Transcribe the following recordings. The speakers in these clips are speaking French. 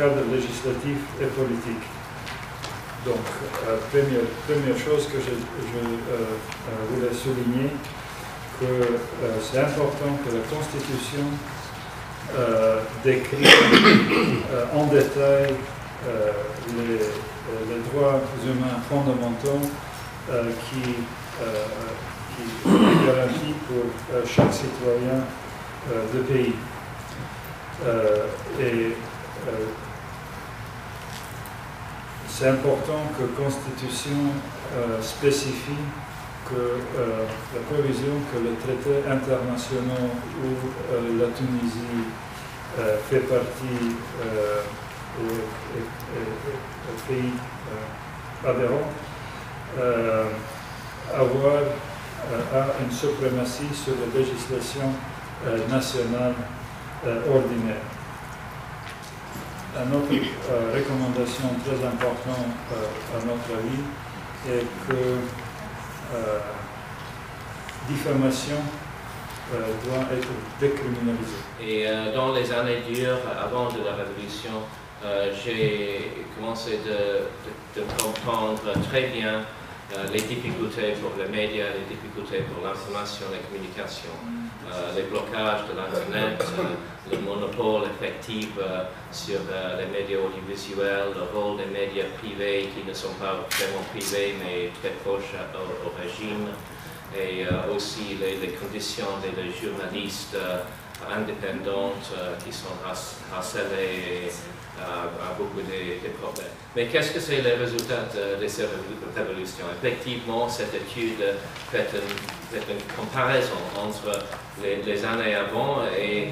cadre législatif et politique. Donc, première chose que je voulais souligner, que c'est important que la Constitution décrit en détail les droits humains fondamentaux qui sont garantis pour chaque citoyen du pays. C'est important que la Constitution spécifie que la provision que les traités internationaux où la Tunisie fait partie des pays adhérents, a une suprématie sur la législation nationale ordinaire. Une autre recommandation très importante à notre avis est que diffamation doit être décriminalisée. Et dans les années dures, avant de la Révolution, j'ai commencé de comprendre très bien les difficultés pour les médias, les difficultés pour l'information et la communication, les blocages de l'Internet, le monopole effectif sur les médias audiovisuels, le rôle des médias privés qui ne sont pas vraiment privés mais très proches au régime, et aussi les conditions des journalistes indépendantes qui sont harcelés à beaucoup de problèmes. Mais qu'est-ce que c'est le résultat de cette révolution? Effectivement, cette étude fait une comparaison entre les années avant et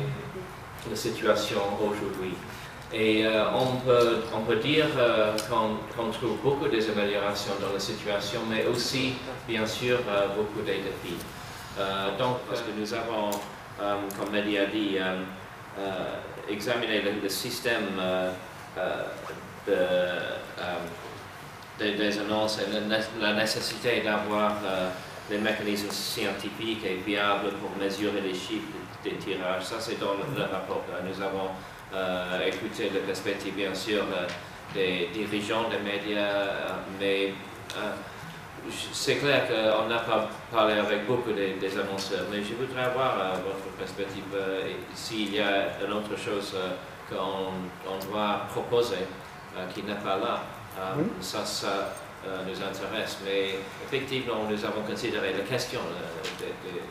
la situation aujourd'hui. Et on peut dire qu'on trouve beaucoup d'améliorations dans la situation, mais aussi, bien sûr, beaucoup de défis. Donc, parce que nous avons, comme Mehdi a dit, examiner le système des annonces et la nécessité d'avoir des mécanismes scientifiques et viables pour mesurer les chiffres des tirages. Ça, c'est dans le rapport. Nous avons écouté la perspective, bien sûr, des dirigeants des médias, mais c'est clair qu'on n'a pas parlé avec beaucoup des annonceurs, mais je voudrais avoir votre perspective. S'il y a une autre chose qu'on doit proposer qui n'est pas là, ça nous intéresse. Mais effectivement, nous avons considéré la question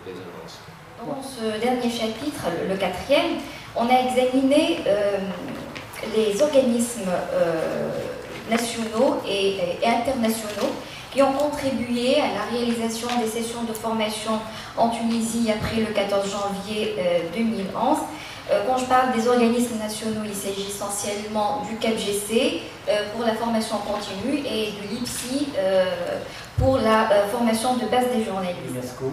des annonces. Dans ce dernier chapitre, le 4e, on a examiné les organismes nationaux et internationaux qui ont contribué à la réalisation des sessions de formation en Tunisie après le 14 janvier 2011. Quand je parle des organismes nationaux, il s'agit essentiellement du CAPGC pour la formation continue et de l'IPSI pour la formation de base des journalistes. UNESCO,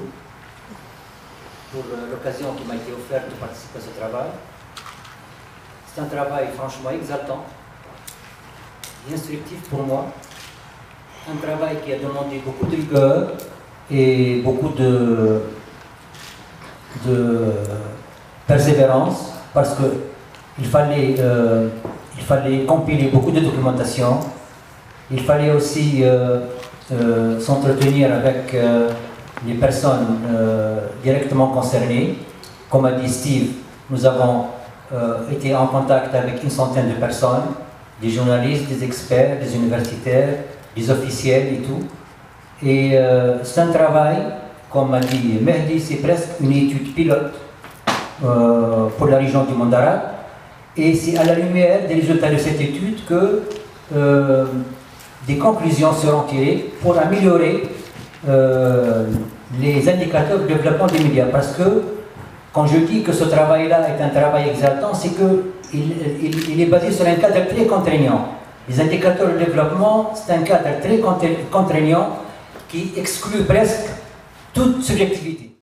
pour l'occasion qui m'a été offerte de participer à ce travail. C'est un travail franchement exaltant et instructif pour moi. Un travail qui a demandé beaucoup de rigueur et beaucoup de persévérance, parce qu'il fallait compiler beaucoup de documentation. Il fallait aussi s'entretenir avec les personnes directement concernées. Comme a dit Steve, nous avons été en contact avec une centaine de personnes, des journalistes, des experts, des universitaires, des officiels et tout. Et c'est un travail, comme a dit Mehdi, c'est presque une étude pilote pour la région du monde arabe. Et c'est à la lumière des résultats de cette étude que des conclusions seront tirées pour améliorer les indicateurs de développement des médias. Parce que quand je dis que ce travail-là est un travail exaltant, c'est qu'il est basé sur un cadre très contraignant. Les indicateurs de développement, c'est un cadre très contraignant qui exclut presque toute subjectivité.